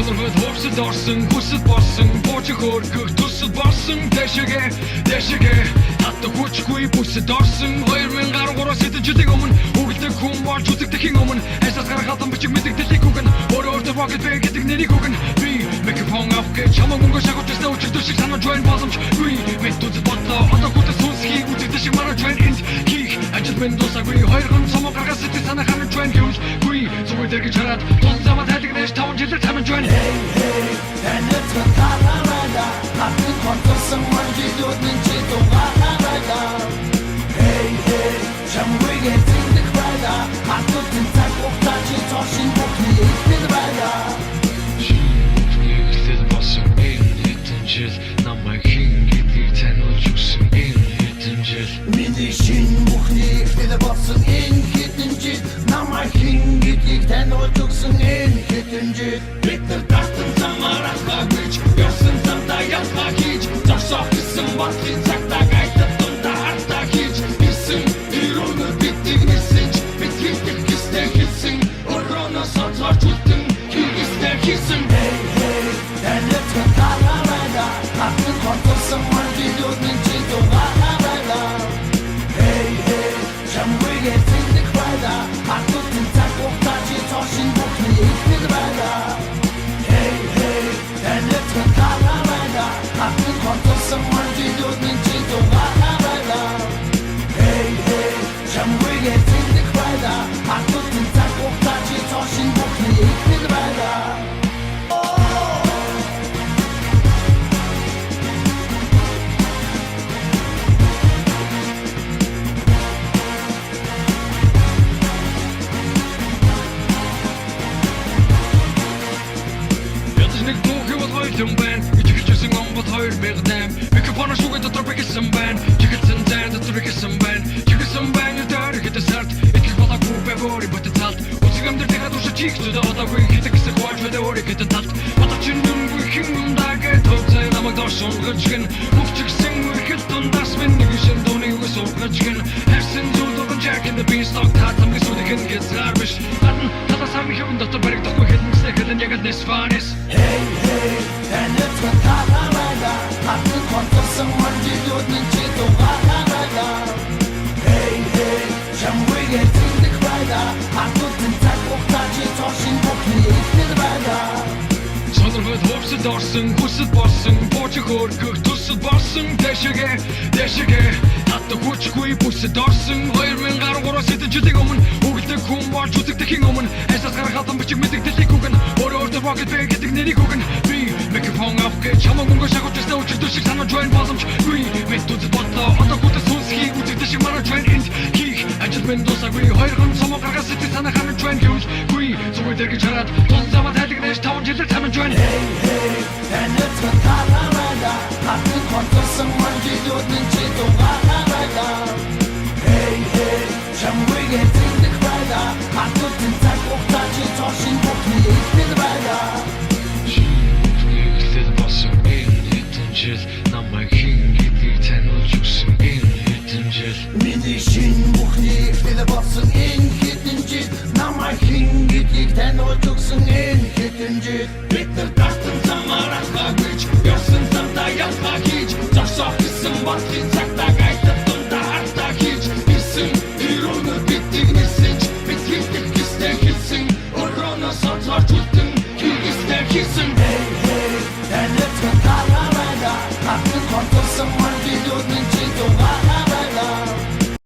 Сонирхоод хөвсөд орсон, хүсэд болсон, бууж хөөргөх төсөд болсон, дэшэгэ хатдаг хүчгүй бүсэд орсон. 2013-аас хэдэн жилийн өмнө өгөлдөг хүн болж үзэгдэхийн өмнө хайсаас гарах хатан бичиг мэдэгдэлийг үгэн өөрөөр Rocket Band гэдэг нэрийг үгэн би микрофон авах гэж чамаг өнгө шахаж өстө өчигдөр шиг санаж байна боломжгүй мэд үзэл бодлоо одоо хүлээ сүнсхийг үзэгдэх шиг мараж байна энд хийх ажил минь дуусаагүй хоёр хүн цомог гаргаж сэтгэл санаа ханаж байна гэвгүй зүгээр дэргэж хараад тун замаа тайлгнаж 5 жилээр тамиж байна таньд цантараараа хатны конторсон манжидууд нь чидугаараа Jamwege tindig weiter, hat du den Tag auf Tatschi, Toschen, Buchni, ich bin weiter. Schmucknichtet was im Innenhitten Jet, na mein King, geht die Ten und Juice im Innenhitten Jet. Mini Shin, Buchni, ich bin was im Innenhitten Jet, na mein King, geht die Ten und Juice im Innenhitten Jet. Bitte dachten, Samarach, Bagwitsch, Jossen, Santa, Jaspakic, das auch ist im Wattchen, sagt der Geiter, und der Hartakic, ist im Microfoon zoeken dat er is een band. Je gaat zijn tijd dat er is een band. Je gaat zijn band je daar het is hard. Ik is wat ik hoop bij voor je het zalt. Wat ze hem er tegen door zijn cheeks te dat dat we het is gewoon met de oren het het zalt. Wat dat je nu we ging daar gaat op zijn dan mag daar zo'n rutschen. Hoeft je zingen we het dan dat men nu zijn doen nu zo rutschen. Hersen zo door een jack in de beanstalk had hem gezocht ik het garbage. Hatten dat is hem gewoon dat de berg toch nog het moet zeggen en je gaat niet van is. Hey en het gaat hat du kontorson manjidud нь чидугаараа Jamwege tindig weiter, hat du den Tag auf Tatschi, Toschen, Buchni, ich bin weiter. Сонирхоод хөвсөд орсон, хүсэд болсон, бууж хөөргөх төсөд болсон, дэшэгэ хатдаг хүчгүй бүсэд орсон. 2013-аас хэдэн жилийн өмнө өгөлдөг хүн болж үзэгдэхийн өмнө хайсаас гарах хатан бичиг мэдэгдэлийг үгэн өөрөөр Rocket Band гэдэг нэрийг үгэн би микрофон авах гэж чамаг өнгө шахаж өстө өчигдөр шиг санаж байна боломжгүй мэд үзэл бодлоо одоо хүлээ сүнсхийг үзэгдэх шиг мараж байна энд хийх ажил минь дуусаагүй хоёр хүн цомог гаргаж сэтгэл санаа ханаж байна гэвгүй зүгээр дэргэж хараад тун замаа тайлгнаж 5 жилээр тамиж байна таньд цантараараа хатны конторсон манжидууд нь чидугаараа Jamwege tindig weiter, hat du den Tag auf Tatschi, Toschen, Buchni, ich bin weiter. Schmucknichtet was im Innenhitten Jet, na mein King, geht die Ten und Juice im Innenhitten Jet. Mini Shin, Buchni, ich bin was im Innenhitten Jet, na mein King, geht die Ten und Juice im Innenhitten Jet. Bitte dachten, Samarach, Bagwitsch, Jossen, Santa, Jaspakic, das auch ist im Wattchen.